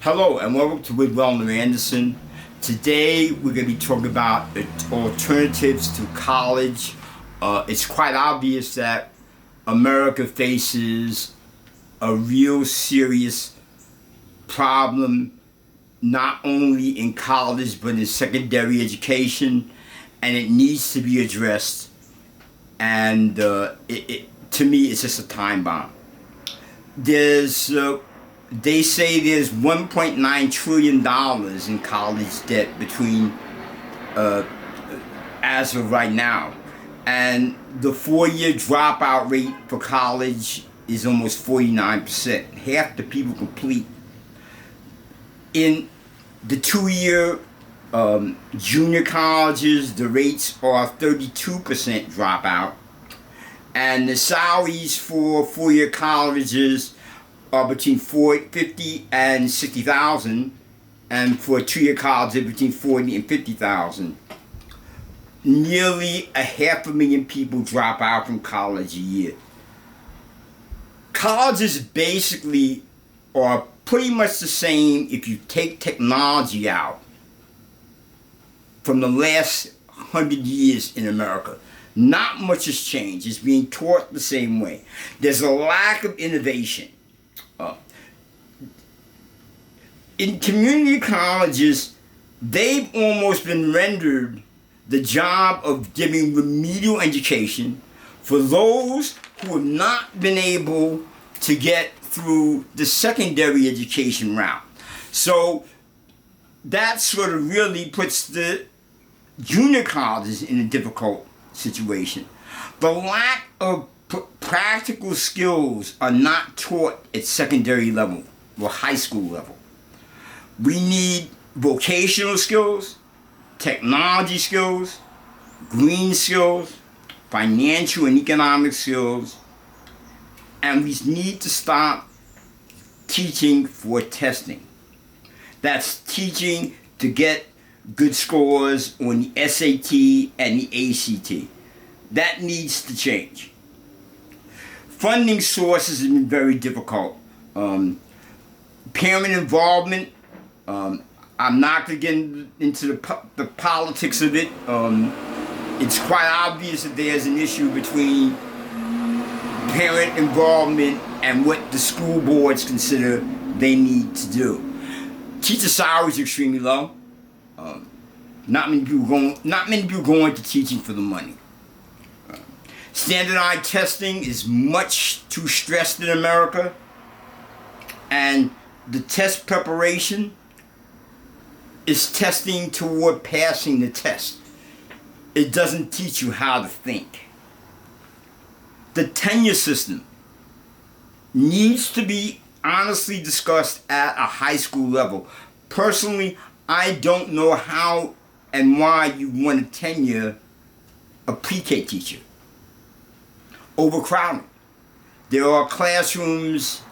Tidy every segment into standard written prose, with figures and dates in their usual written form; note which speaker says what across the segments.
Speaker 1: Hello and welcome to With Wellner Anderson. Today we're going to be talking about alternatives to college. It's quite obvious that America faces a real serious problem, not only in college but in secondary education, and it needs to be addressed. And to me, it's just a time bomb. They say there's $1.9 trillion in college debt between, as of right now. And the 4-year dropout rate for college is almost 49%. Half the people complete. In the 2-year junior colleges, the rates are 32% dropout. And the salaries for 4-year colleges are between $50,000 and $60,000, and for a 2-year college, they're between $40,000 and $50,000. Nearly 500,000 people drop out from college a year. Colleges basically are pretty much the same if you take technology out from the last 100 years in America. Not much has changed. It's being taught the same way. There's a lack of innovation. In community colleges, they've almost been rendered the job of giving remedial education for those who have not been able to get through the secondary education route. So that sort of really puts the junior colleges in a difficult situation. The lack of practical skills are not taught at secondary level or high school level. We need vocational skills, technology skills, green skills, financial and economic skills, and we need to stop teaching for testing. That's teaching to get good scores on the SAT and the ACT. That needs to change. Funding sources have been very difficult. Parent involvement, I'm not going to get into the politics of it. It's quite obvious that there's an issue between parent involvement and what the school boards consider they need to do. Teacher salaries are extremely low. Not many people go into teaching for the money. Standardized testing is much too stressed in America, and the test preparation is testing toward passing the test. It doesn't teach you how to think. The tenure system needs to be honestly discussed at a high school level. Personally, I don't know how and why you want to tenure a pre-K teacher. Overcrowding. There are classrooms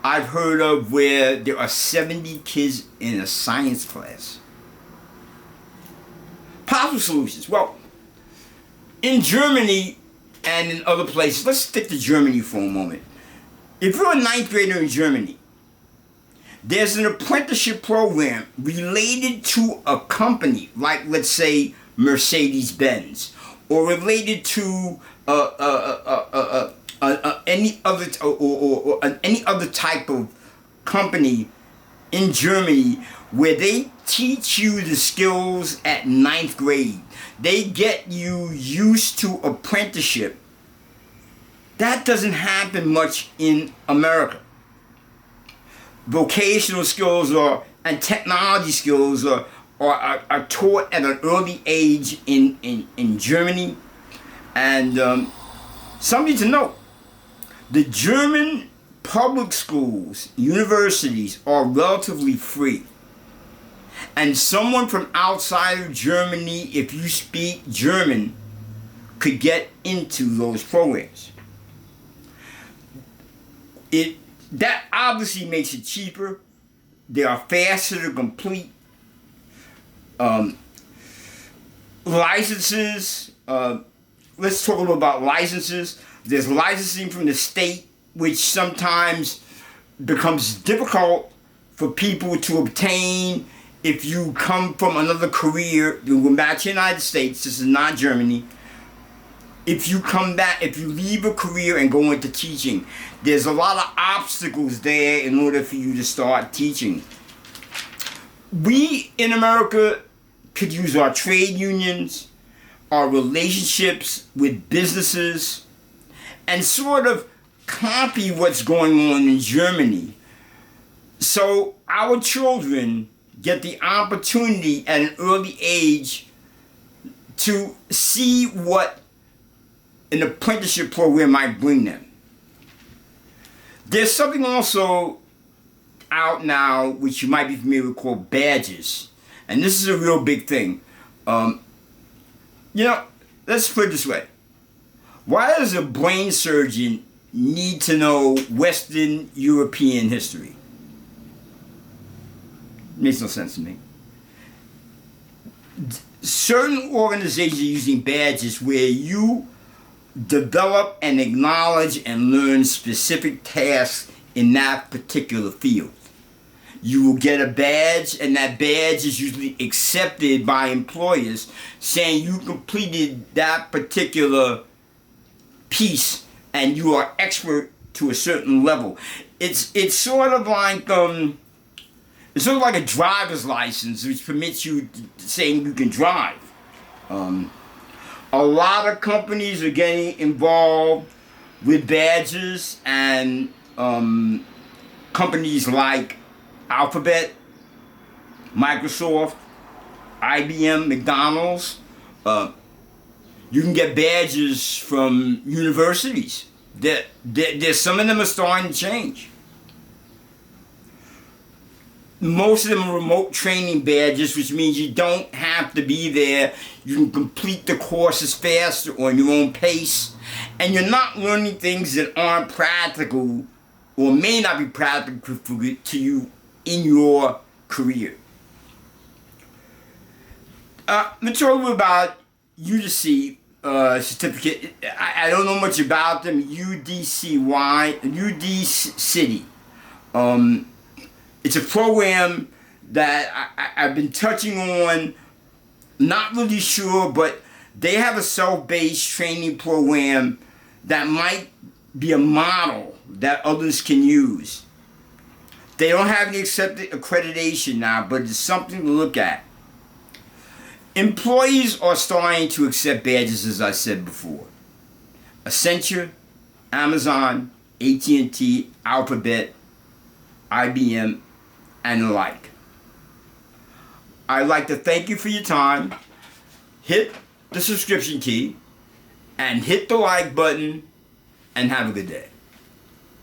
Speaker 1: I've heard of where there are 70 kids in a science class. Possible solutions. Well, in Germany and in other places, let's stick to Germany for a moment. If you're a 9th grader in Germany, there's an apprenticeship program related to a company, like let's say Mercedes-Benz, or related to any other type of company in Germany, where they teach you the skills at 9th grade. They get you used to apprenticeship. That doesn't happen much in America. Vocational skills and technology skills are taught at an early age in Germany. And something to note, the German public schools, universities are relatively free. And someone from outside of Germany, if you speak German, could get into those programs. That obviously makes it cheaper. They are faster to complete. Licenses. Let's talk a little about licenses. There's licensing from the state, which sometimes becomes difficult for people to obtain if you come from another career. You go back to the United States. This is not Germany. If you come back, if you leave a career and go into teaching, there's a lot of obstacles there in order for you to start teaching. We in America could use our trade unions, our relationships with businesses, and sort of copy what's going on in Germany. So our children get the opportunity at an early age to see what an apprenticeship program might bring them. There's something also out now which you might be familiar with called badges. And this is a real big thing. Let's put it this way. Why does a brain surgeon need to know Western European history? Makes no sense to me. Certain organizations are using badges where you develop and acknowledge and learn specific tasks in that particular field. You will get a badge, and that badge is usually accepted by employers saying you completed that particular piece and you are expert to a certain level. It's sort of like a driver's license, which permits you saying you can drive. A lot of companies are getting involved with badges, and companies like Alphabet, Microsoft, IBM, McDonald's. You can get badges from universities. There's some of them are starting to change. Most of them are remote training badges, which means you don't have to be there. You can complete the courses faster on your own pace. And you're not learning things that aren't practical or may not be practical to you in your career. Let me talk a little about UDC certificate. I don't know much about them. UD City. It's a program that I've been touching on, not really sure, but they have a self-based training program that might be a model that others can use. They don't have any accepted accreditation now, but it's something to look at. Employees are starting to accept badges, as I said before. Accenture, Amazon, AT&T, Alphabet, IBM, and the like. I'd like to thank you for your time. Hit the subscription key and hit the like button, and have a good day.